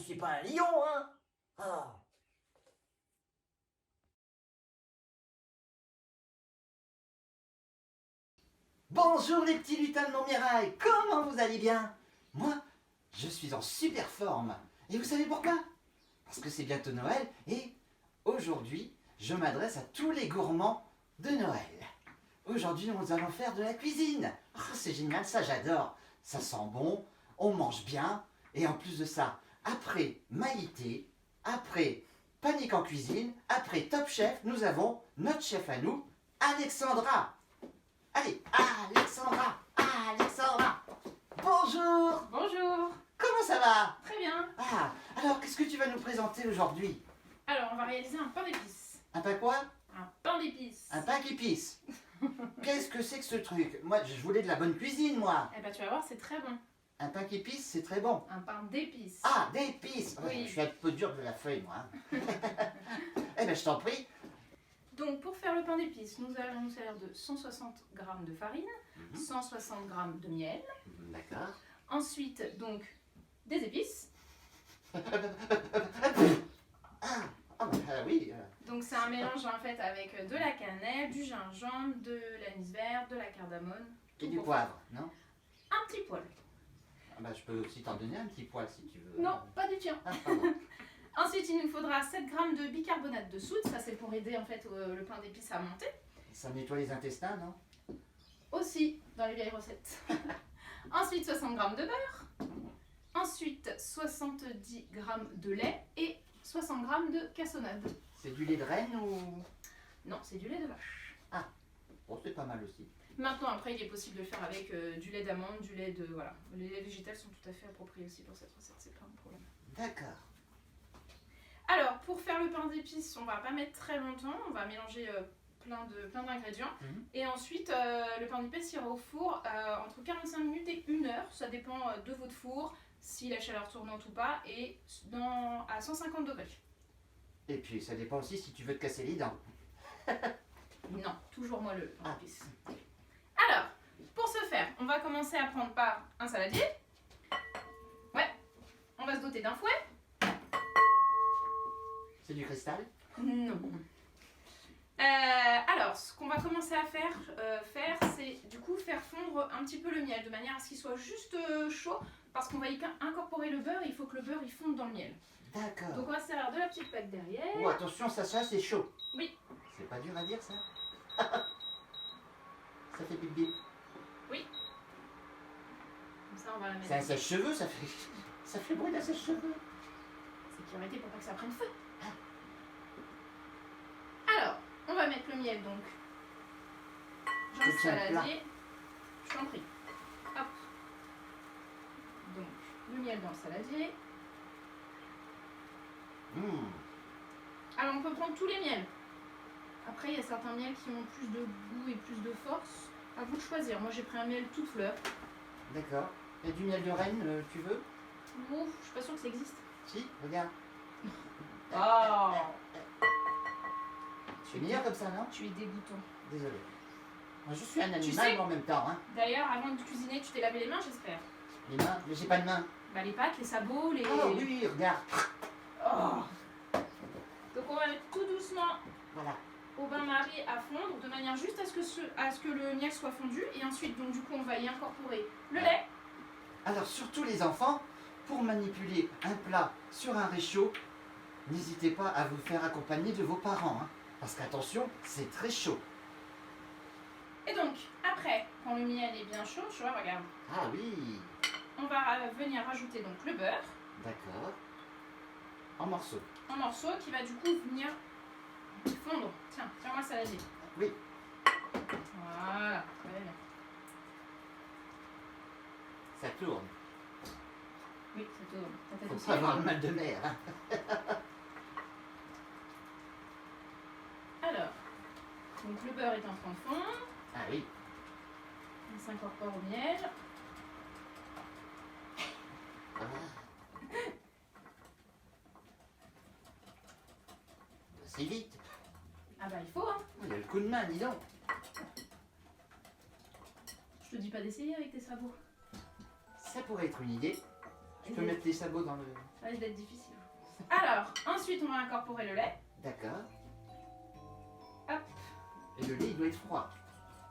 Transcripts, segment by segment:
suis pas un lion, hein. Ah. Bonjour les petits lutins de Montmirail, comment vous allez bien? Moi, je suis en super forme. Et vous savez pourquoi? Parce que c'est bientôt Noël et aujourd'hui, je m'adresse à tous les gourmands de Noël. Aujourd'hui, nous allons faire de la cuisine. Oh, c'est génial, ça j'adore. Ça sent bon, on mange bien. Et en plus de ça, après Maïté, après Panique en cuisine, après Top Chef, nous avons notre chef à nous, Alexandra. Allez, Alexandra. Bonjour. Bonjour. Comment ça va? Très bien. Ah, alors qu'est-ce que tu vas nous présenter aujourd'hui? Alors, on va réaliser un pain d'épices. Un pain quoi? Un pain d'épices. Un pain qui pisse. Qu'est-ce que c'est que ce truc? Moi, je voulais de la bonne cuisine, moi. Eh ben, tu vas voir, c'est très bon. Un pain qui pisse, c'est très bon. Un pain d'épices. Ah, d'épices. Ouais, Oui. je suis un peu dur de la feuille, moi. Eh ben, je t'en prie. Donc, pour faire le pain d'épices, nous allons nous servir de 160 g de farine, 160 g de miel. D'accord. Ensuite, donc, des épices. Oui. Donc, c'est un mélange en fait avec de la cannelle, du gingembre, de l'anis vert, de la cardamone. Et tout du pour poivre, non? faire un petit poil. Ah bah, je peux aussi t'en donner un petit poil si tu veux. Non, pas du tien. Ah, pardon. Ensuite, il nous faudra 7 g de bicarbonate de soude. Ça, c'est pour aider en fait le pain d'épices à monter. Ça nettoie les intestins, non? Aussi dans les vieilles recettes. Ensuite 60 g de beurre. Ensuite 70 g de lait et 60 g de cassonade. C'est du lait de renne ou... Non, c'est du lait de vache. Bon, c'est pas mal aussi. Maintenant, après, il est possible de le faire avec du lait d'amande, du lait de... Voilà. Les laits végétales sont tout à fait appropriés aussi pour cette recette, c'est pas un problème. D'accord. Alors, pour faire le pain d'épices, on va pas mettre très longtemps. On va mélanger plein d'ingrédients. Et ensuite, le pain d'épices ira au four entre 45 minutes et 1 heure. Ça dépend de votre four, si la chaleur tournante ou pas, et à 150 degrés. Et puis, ça dépend aussi si tu veux te casser les dents. Non, toujours moelleux le pain d'épices. Alors, pour ce faire, on va commencer à prendre par un saladier. Ouais, on va se doter d'un fouet. C'est du cristal? Non. Alors, ce qu'on va commencer à faire, c'est du coup faire fondre un petit peu le miel de manière à ce qu'il soit juste chaud parce qu'on va y incorporer le beurre et il faut que le beurre il fonde dans le miel. D'accord. Donc on va se servir de la petite plaque derrière. Oh, attention, ça c'est chaud. Oui. C'est pas dur à dire ça? Ça fait bip bip. Oui. Comme ça, on va la mettre. C'est un sèche-cheveux, ça fait bruit d'un sèche-cheveux. Sécurité pour pas que ça prenne feu. Alors, on va mettre le miel donc dans le saladier. Je t'en prie. Hop. Donc, le miel dans le saladier. Alors, on peut prendre tous les miels. Après, il y a certains miels qui ont plus de goût et plus de force. À vous de choisir. Moi, j'ai pris un miel toute fleur. D'accord. Et du miel de renne, tu veux? Ouf, je suis pas sûre que ça existe. Si, regarde. Oh, C'est meilleur comme ça, non? tu es dégoûtant. Désolé. Moi, je suis un animal sais- mais en même temps, hein. D'ailleurs, avant de cuisiner, tu t'es lavé les mains, j'espère. Les mains, mais j'ai pas de mains. Bah, les pattes, les sabots, les... Oh oui, regarde. Oh. Donc, on va mettre tout doucement Voilà. au bain-marie à fondre de manière juste à ce que le miel soit fondu. Et ensuite, donc, du coup, on va y incorporer le lait. Alors, surtout les enfants, pour manipuler un plat sur un réchaud, n'hésitez pas à vous faire accompagner de vos parents, hein, parce qu'attention, c'est très chaud. Et donc, après, quand le miel est bien chaud, tu vois, regarde, Ah oui, on va venir rajouter donc le beurre d'accord. En morceaux. en morceaux qui va du coup venir fondre. Tiens, tiens-moi ça saladier. Oui. Voilà, très bien. Ça tourne. Oui, ça tourne. Ta tête Faut aussi, pas avoir elle le mal de mer. Hein. Alors, donc le beurre est en train de fondre. Ah oui. Il s'incorpore au miel. Ah. C'est vite. Ah bah il faut, hein. Il y a le coup de main, dis donc. Je te dis pas d'essayer avec tes sabots. Ça pourrait être une idée. Tu peux mettre les sabots dans le... Ça risque d'être difficile. Alors, ensuite, on va incorporer le lait. D'accord. Hop. Et le lait, il doit être froid.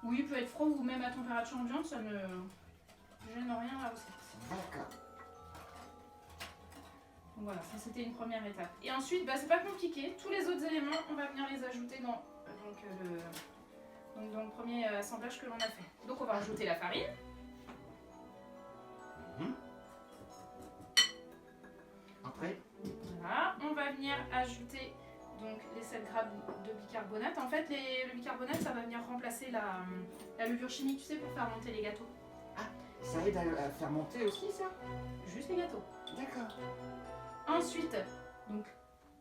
Oui, il peut être froid ou même à température ambiante, ça ne gêne rien à la recette. D'accord. Donc voilà, ça c'était une première étape. Et ensuite, bah, c'est pas compliqué. Tous les autres éléments, on va venir les ajouter dans, dans le premier assemblage que l'on a fait. Donc on va ajouter la farine. Après, Voilà, on va venir ajouter donc les 7 grammes de bicarbonate. En fait, le bicarbonate, ça va venir remplacer la levure chimique, tu sais, pour faire monter les gâteaux. ça aide à faire monter aussi, ça? Juste les gâteaux. D'accord. Ensuite, donc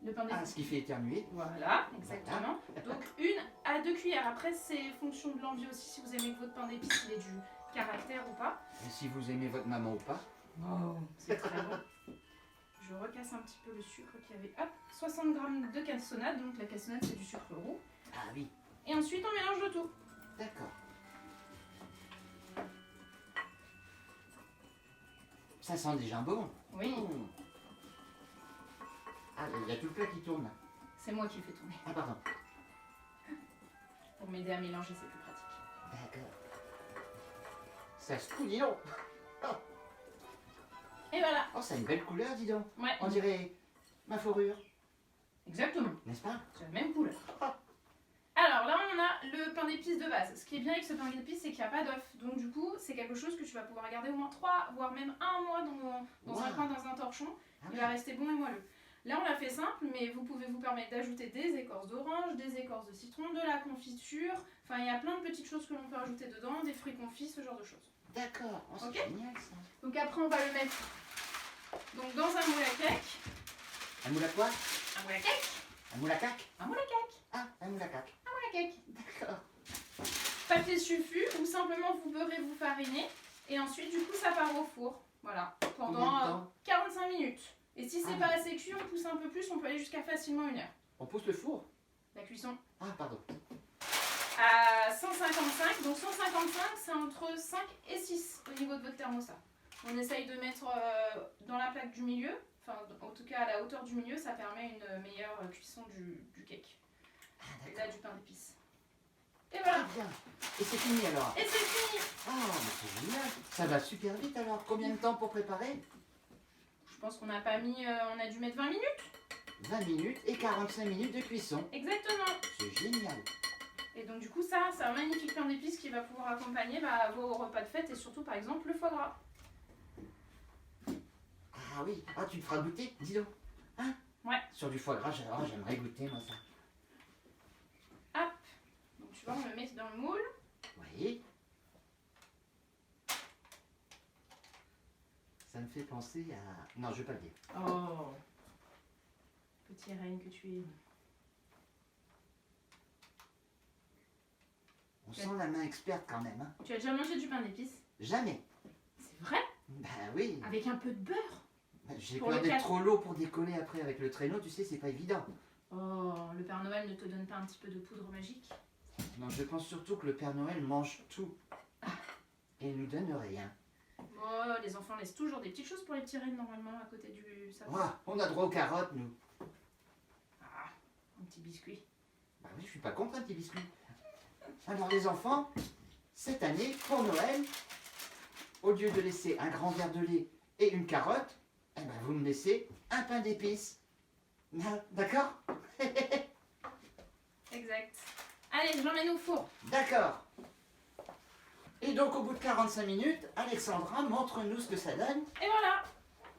le pain Ah, d'épices. ce qui fait éternuer. Voilà, exactement. Donc 1 à 2 cuillères. Après, c'est fonction de l'envie aussi, si vous aimez que votre pain d'épices il ait du caractère ou pas. Et si vous aimez votre maman ou pas? C'est très bon. Je recasse un petit peu le sucre qu'il y avait. Hop, 60 grammes de cassonade. Donc la cassonade, c'est du sucre roux. Ah oui, Et ensuite, on mélange le tout. d'accord. Ça sent déjà bon. Oui, Mmh. Ah, il y a tout le plat qui tourne. c'est moi qui le fais tourner. Ah, pardon. Pour m'aider à mélanger, c'est plus pratique. D'accord. Ça se trouve, dis donc. Et voilà. Oh, ça a une belle couleur, dis donc. Ouais, On dirait ma fourrure, exactement. n'est-ce pas? C'est la même couleur. Alors là, on a le pain d'épices de base. Ce qui est bien avec ce pain d'épices, c'est qu'il n'y a pas d'œuf. Donc du coup, c'est quelque chose que tu vas pouvoir garder au moins 3, voire même 1 mois dans un Wow. coin, dans un torchon. Ah Il oui. va rester bon et moelleux. Là, on l'a fait simple, mais vous pouvez vous permettre d'ajouter des écorces d'orange, des écorces de citron, de la confiture. Enfin, il y a plein de petites choses que l'on peut ajouter dedans, des fruits confits, ce genre de choses. D'accord. Oh, c'est Ok. génial, ça. Donc après, on va le mettre donc, dans un moule à cake. Un moule à quoi? Un moule à cake. Un moule à caque? Un moule à cake. Ah, un moule à caque. Un moule à cake. D'accord. Papier sulfu ou simplement vous beurrez, vous farinez. Et ensuite, du coup, ça part au four. Voilà. Combien de Pendant temps? 45 minutes. Et si c'est Ah. pas assez cuit, on pousse un peu plus, on peut aller jusqu'à facilement 1 heure. On pousse le four? La cuisson Ah, pardon. à 155. Donc 155, c'est entre 5 et 6 au niveau de votre thermostat. On essaye de mettre dans la plaque du milieu, enfin en tout cas à la hauteur du milieu, ça permet une meilleure cuisson du cake. Ah, Et d'accord. là, du pain d'épices. Et Très voilà. bien. Et c'est fini alors? Et c'est fini. Ah, mais c'est génial. Ça va super vite alors. Combien de temps pour préparer? Je pense qu'on n'a pas mis, on a dû mettre 20 minutes. 20 minutes et 45 minutes de cuisson. Exactement. C'est génial. Et donc du coup ça, c'est un magnifique pain d'épices qui va pouvoir accompagner vos repas de fête et surtout par exemple le foie gras. Ah oui. Ah, tu me feras goûter? Dis donc. Hein? Ouais. Sur du foie gras, j'aimerais goûter moi ça. Donc tu vois, on le met dans le moule. Oui. Ça me fait penser à... Non, je vais pas le dire. Oh. Petit reine que tu es. On sent la main experte quand même. Hein. Tu as déjà mangé du pain d'épices? Jamais. C'est vrai? Ben oui. Avec un peu de beurre. J'ai Pour peur le d'être quatre- trop lourd pour décoller après avec le traîneau, tu sais, c'est pas évident. Oh, le Père Noël ne te donne pas un petit peu de poudre magique? Non, je pense surtout que le Père Noël mange tout. Et il nous donne rien. Oh, les enfants laissent toujours des petites choses pour les petits rennes normalement à côté du sapin. Ouah, on a droit aux carottes, nous. Ah, un petit biscuit. Bah oui, je suis pas contre un petit biscuit. Alors les enfants, cette année, pour Noël, au lieu de laisser un grand verre de lait et une carotte, eh ben, vous me laissez un pain d'épices. Ah, d'accord? Exact. Allez, j'emmène au four. D'accord. Et donc au bout de 45 minutes, Alexandra, montre-nous ce que ça donne. Et voilà.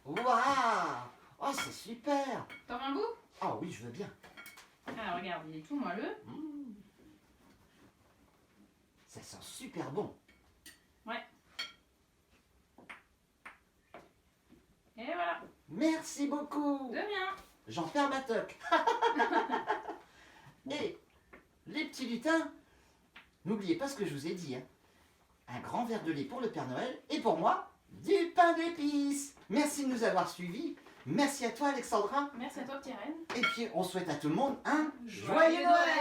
Waouh! Oh, c'est super! T'en veux un bout? Ah oui, je veux bien. Alors regarde, il est tout moelleux. Mmh. Ça sent super bon. Et voilà. Merci beaucoup. De rien. J'en perds ma toque. Et les petits lutins, n'oubliez pas ce que je vous ai dit. Hein. Un grand verre de lait pour le Père Noël et pour moi, du pain d'épices. Merci de nous avoir suivis. Merci à toi Alexandra. Merci à toi, petit reine. Et puis on souhaite à tout le monde un Joyeux Noël.